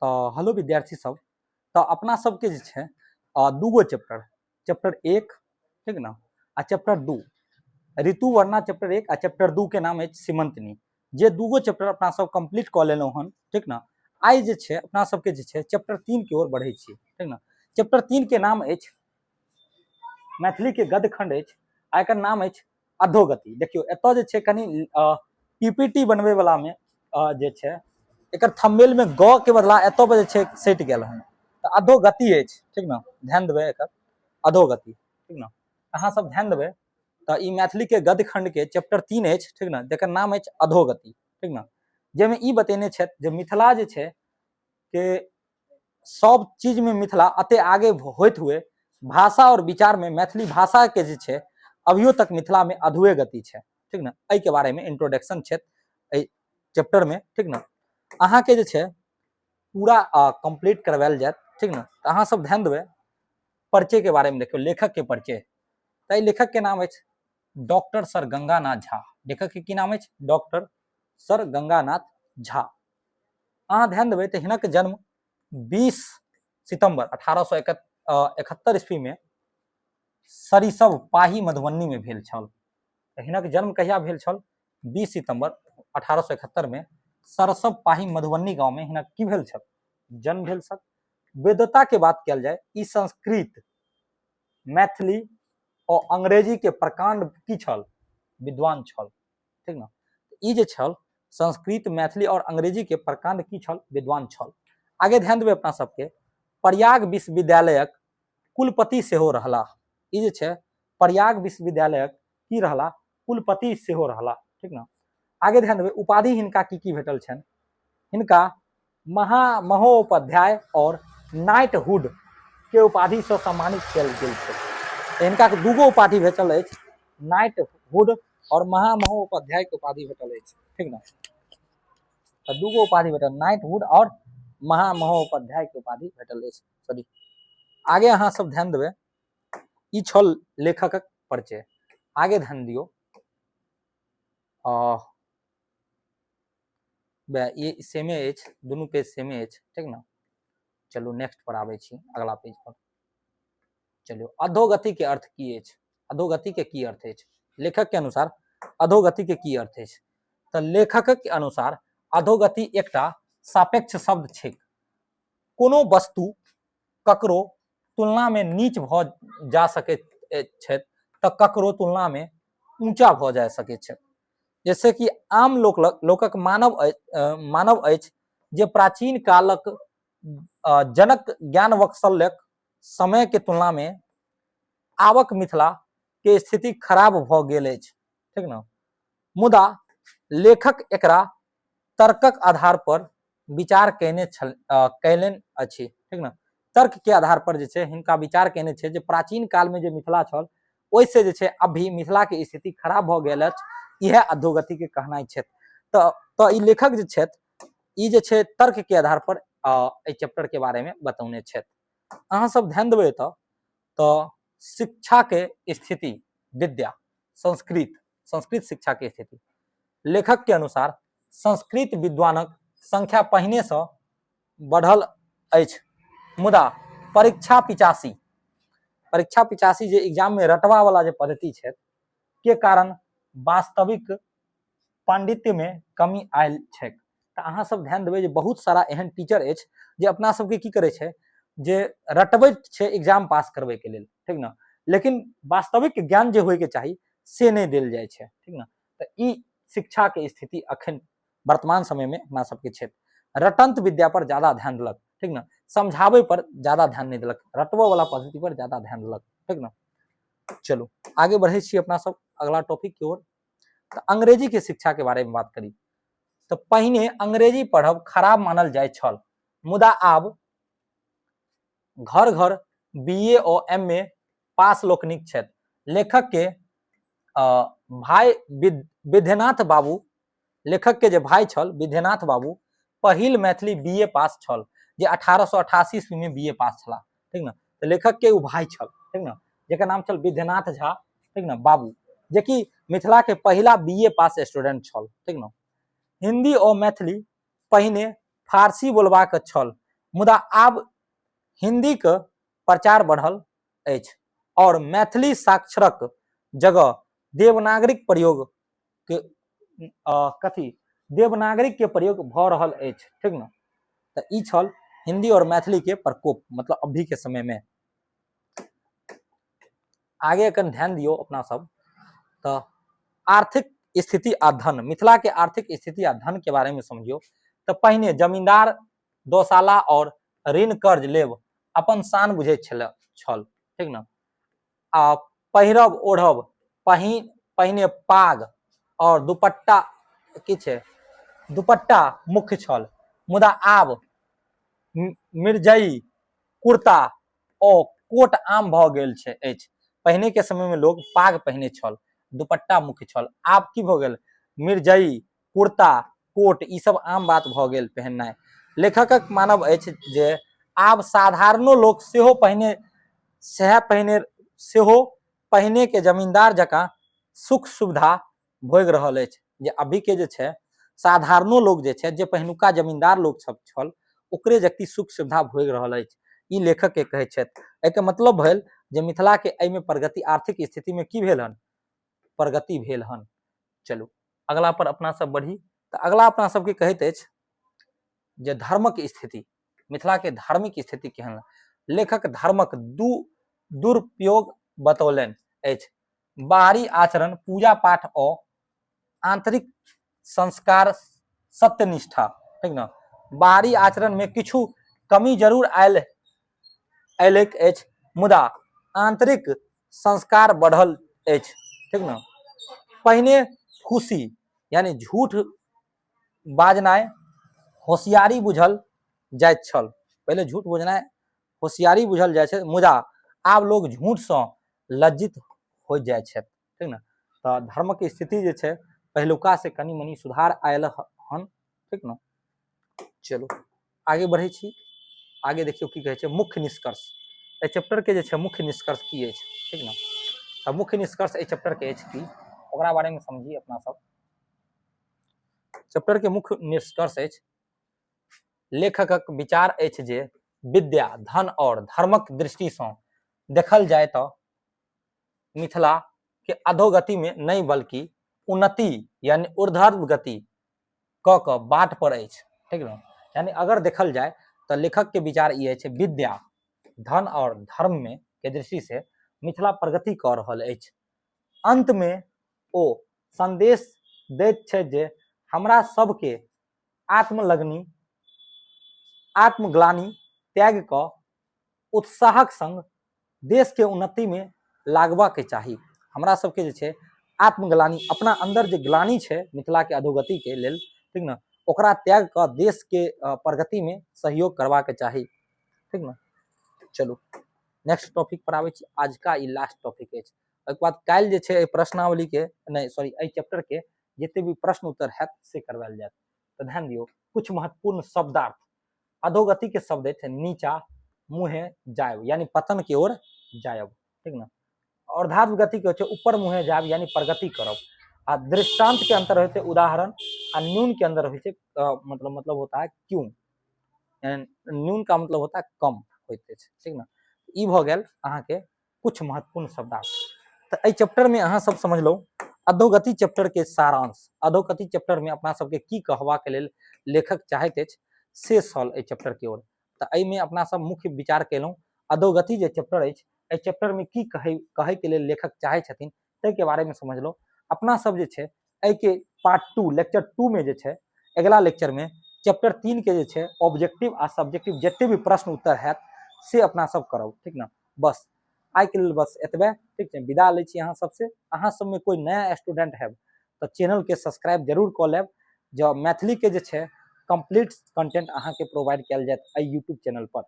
तो हेलो विद्यार्थी सब। तो अपना सबके जे छै दूगो चैप्टर 1 ठीक ना आ चैप्टर 2 ऋतु वर्णा चैप्टर 1 आ चैप्टर 2 के नाम है सीमंतनी। जे दूगो चैप्टर अपना सब कंप्लीट कऽ लेलहुँ हन ठीक ना। आइ जे छै अपना सबके जे छै चैप्टर 3 की ओर बढ़ै छी ठीक ना। चैप्टर 3 के नाम अछि मैथिली के गद्यखंड अछि आ एकर नाम अछि अधोगति। देखियो एतऽ जे छै कनी पीपीटी बनबै वाला में जे छै एकर थंबनेल में ग के बदला एतऽ पर जे छै सटि गेल हन। तो अधोगति अछि ठीक ना, ध्यान देबै एकर अधोगति ठीक ना। अहाँ सब ध्यान देबै तो ई मैथिली के गद्यखंड के चैप्टर 3 अछि ठीक ना, जेकर नाम अछि अधोगति ठीक ना। जेमे ई बतेने छथि जे मिथिला जे छै के सब चीज में मिथिला अते आगे होइत हुए भाषा और विचार में मैथिली भाषा के जे छै अभियो तक मिथिला में अधुए गति छै ठीक ना। एहि के बारे में इंट्रोडक्शन छै एहि चैप्टर में ठीक ना। अहाँ के जे छै पूरा कंप्लीट करवायल जायत ठीक ना। तो अहाँ सब ध्यान देबै परिचय के बारे में देखियो, लेखक के परिचय। तो लेखक के नाम अछि डॉक्टर सर गंगानाथ झा। लेखक के की नाम अछि? Doctor sir Ganganath Jha. अहाँ ध्यान देबै तो हिनक जन्म 20 सितंबर 1871 ईस्वी में सरिसव पाही मधुबनी में भेल छल। हिनक जन्म कहिया भेल छल? 20 सितंबर 1871 में सरसव पाही मधुबनी गांव में हिनक की भेल छल? जन्म भेल छल। वेदता के बात कल जाए ई संस्कृत मैथिली और अंग्रेजी के प्रकांड की छल? विद्वान छल ठीक ना। ई जे छल संस्कृत मैथिली और अंग्रेजी के प्रकांड की छल? विद्वान छल। आगे ध्यान देबै अपना सबके प्रयाग विश्वविद्यालयक कुलपति सेहो रहला। ई जे छै प्रयाग विश्वविद्यालयक की रहला? कुलपति सेहो रहला ठीक ना। आगे ध्यान देबै उपाधि हिनका की भेटल छनि? हिनका महामहोपाध्याय और नाइटहुड के उपाधि से सम्मानित कयल गेल छै। हिनका के दूगो उपाधि भेटल अछि, नाइटहुड और महामहोपाध्याय के उपाधि भेटल अछि ठीक ना। तो दूगो उपाधि भेटल, नाइटहुड और महामहोपाध्याय के उपाधि भेटल अछि। सॉरी, आगे अहाँ सब ध्यान देबै ई छल लेखकक परिचय। आगे ध्यान दियौ ये सेमे अछि, दुनू पेज सेमे अछि ठीक ना। चलू नेक्स्ट पर आबै छी, अगला पेज पर चलियो। अधोगति के अर्थ की अछि? अधोगति के की अर्थ अछि? लेखक के अनुसार अधोगति के की अर्थ अछि? तो लेखक के अनुसार अधोगति एकटा सापेक्ष शब्द छै। कोनो वस्तु ककरो तुलना में नीच भ जा सकैत छै तो ककरो तुलना में ऊंचा भ जा सकैत छै। जैसे कि आम लोकक मानव अछि जे प्राचीन कालक जनक ज्ञान वत्सल्यक समय के तुलना में आबक मिथिला के स्थिति खराब भ गेल अछि ठीक ना। मुदा लेखक एकरा तर्कक आधार पर विचार कैलनि अछि ठीक ना। तर्क के आधार पर जे छै हिनका विचार केने छै जे प्राचीन काल में जे मिथिला छल ओइसे जे छै अभी मिथिला के स्थिति खराब भ गेल अछि। यह अधोगति के कहनाइ छै। तो ई लेखक जे छथि ई जे छै तर्क के आधार पर एहि चैप्टर के बारे में बतौने छथि। अहाँ सब ध्यान देबै तो शिक्षा के स्थिति, विद्या, संस्कृत शिक्षा के स्थिति। लेखक के अनुसार संस्कृत विद्वानक संख्या पहिने से बढ़ल अछि, मुदा परीक्षा पिचासी जे एग्जाम में रटवा वाला जे पद्धति छै के कारण वास्तविक पांडित्य में कमी आयल छै। तो अहाँ सब ध्यान देबै जे बहुत सारा एहन टीचर अछि जे अपना सबके की करे छै जे रटबैत छै एग्जाम पास करबै के लेल ठीक ना, लेकिन वास्तविक ज्ञान जे होय के चाही से नहीं देल जाय छै ठीक ना। तो ई शिक्षा के स्थिति अखन वर्तमान समय में अपना सबके छै। रटंत विद्या पर ज्यादा ध्यान देलक ठीक ना, समझावे पर ज्यादा ध्यान नहीं देलक, रटबो वाला पद्धति पर ज्यादा ध्यान देलक ठीक ना। चलो आगे बढ़े छी अपना सब अगला टॉपिक की ओर। तो अंग्रेजी के शिक्षा के बारे में बात करी तो पहिने अंग्रेजी पढ़ब खराब मानल जाय छल, मुदा आब घर घर बीए और एमए पास लोकनिक छथि। लेखक के भाई विद्यानाथ बाबू, लेखक के जे भाई छल विद्यानाथ बाबू पहिल मैथिली बीए पास छल जे 1888 ईस्वी में बीए पास छला ठीक ना। तो लेखक के भाई छल ठीक ना, जेकर नाम छल विद्यानाथ झा ठीक ना बाबू, जे कि मिथिला के पहला बीए पास स्टूडेंट छल ठीक ना। हिंदी और मैथिली पहिने फारसी बोलबाक छल, मुदा आब हिंदी के प्रचार बढ़ल अछि और मैथिली साक्षरक जगह देवनागरिक प्रयोग के कथी देवनागरिक के प्रयोग भ रहल अछि, ठीक न। तो ई छल हिंदी और मैथिली के प्रकोप, मतलब अभी के समय में। आगे कन ध्यान दियो अपना सब। तो आर्थिक स्थिति आ धन, मिथिला के आर्थिक स्थिति आ धन के बारे में समझियो। तो पहिने जमींदार दोसाला और ऋण कर्ज लेब अपन शान बुझे छल, ठीक न। आ पहिरब ओढ़ब पहिने पाग और दुपट्टा की छै दुपट्टा मुख्य छल, मुदा आब मिर्जई कुर्ता और कोट आम भ गेल छै अछि। पहिने के समय में लोग पाग पहिने छल, दुपट्टा मुख्य छल, आब की भ गेल मिर्जई कुर्ता कोट ई सब आम बात भ गेल पहननाइ। लेखकक मानब अछि जे आब साधारणो लोग सेहो पहिने के जमींदार जकाँ सुख सुविधा भोग रहल अछि। जे अभी के जे छै साधारणो लोग जे छै, जे पहिनुका जमींदार लोग सब छल, ओकरे जक्ति सुख सुविधा भोग रहल अछि, ई लेखक के कहै छथि। एके मतलब भेल जे मिथिला के एहि में प्रगति, आर्थिक स्थिति में की भेल हन, प्रगति भेल हन। चलू अगला पर अपना सब बढ़ी। तो अगला अपना सबके कहैत अछि जे धर्मक स्थिति, मिथिला के धार्मिक स्थिति केहन। लेखक धर्मक दुरुपयोग बतौलनि अछि। बाहरी आचरण, पूजा पाठ और आंतरिक संस्कार, सत्यनिष्ठा, ठीक न। बाहरी आचरण में किछु कमी जरूर आयलक अछि, मुदा आंतरिक संस्कार बढ़ल अछि, ठीक न। पहिने खुशी यानी झूठ बाजनाइ होशियारी बुझल जाइत छल, पहले झूठ बजनाइ होशियारी बुझल जाइत छै, मुदा आब लोग झूठ से लज्जित हो जाए छै, ठीक न। तो धर्म के स्थिति जे छै पहिलुका से कनी मनी सुधार आयल हन, ठीक न। चलो आगे बढ़े छी। आगे देखियो की कहे छै मुख्य निष्कर्ष। ए चैप्टर के जे छै मुख्य निष्कर्ष की अछि, ठीक न। तो मुख्य निष्कर्ष ए चैप्टर के अछि की, ओकरा बारे में समझी अपना सब। चैप्टर के मुख्य निष्कर्ष अछि, लेखकक विचार अछि जे विद्या, धन और धर्मक दृष्टि से देखल जाए तो मिथिला के अधोगति में नहीं बल्कि उन्नति यानी ऊर्ध्व गति क बाट पर अछि, ठीक न। यानी अगर देखल जाए तो लेखक के विचार ये है विद्या, धन और धर्म में के दृष्टि से मिथिला प्रगति कर रहल अछि। अंत में ओ संदेश दैत छै जे हमरा सबके आत्मलग्नी, आत्मग्लानी त्याग क उत्साहक संग देश के उन्नति में लागबा के चाही। हमरा सबके जे छै आत्मग्लानी, अपना अंदर जे ग्लानी छै मिथिला के अधोगति के लेल, ठीक न, ओकरा त्याग क देश के प्रगति में सहयोग करबा के चाही, ठीक न। चलू नेक्स्ट टॉपिक पर आबै छी। आज का ई लास्ट टॉपिक अछि। ओकर बाद काल्हि जे छै प्रश्नावली के नहीं सॉरी एहि चैप्टर के जते भी प्रश्न उत्तर हैत से करवायल जायत। तो ध्यान दियो कुछ महत्वपूर्ण शब्दार्थ। अधोगति के शब्द है नीचा मुहे जायब यानी पतन की ओर जायब, ठीक न। और ऊर्ध्व गति के होते ऊपर मुहे जायब यानी प्रगति करब। आ दृष्टांत के अंतर होते उदाहरण, आ न्यून के अंदर होते मतलब होता है क्यों, न्यून का मतलब होता है कम होते, ठीक न। ई भ गेल अहाँ के कुछ महत्वपूर्ण शब्दार्थ। तो एहि चैप्टर में अहाँ सब समझ लो अधोगति चैप्टर के सारांश। अधोगति चैप्टर में अपना सबके की कहबा के लेल लेखक चाहैत अछि से सल एहि चैप्टर के ओर। तो एहि में अपना सब मुख्य विचार केलहुँ अधोगति जे चैप्टर अछि, एहि चैप्टर में की कहे के लेल लेखक चाहे छथिन ताहि के बारे में समझ लो। अपना सब जे छै एहि के पार्ट 2 लेक्चर 2 में जे छै अगला लेक्चर में चैप्टर 3 के जे छै ऑब्जेक्टिव आ सब्जेक्टिव जते भी प्रश्न उत्तर हैत से अपना सब करब, ठीक न। बस आई के लेल बस एतबे, ठीक है। विदा लै छी अहाँ सबसे। अहाँ सब में कोई नया स्टूडेंट है तो चैनल के सब्सक्राइब जरूर कऽ लेब। जो मैथिली के जे छै कंप्लीट कंटेंट अहाँ के प्रोवाइड कयल जायत एहि यूट्यूब चैनल पर।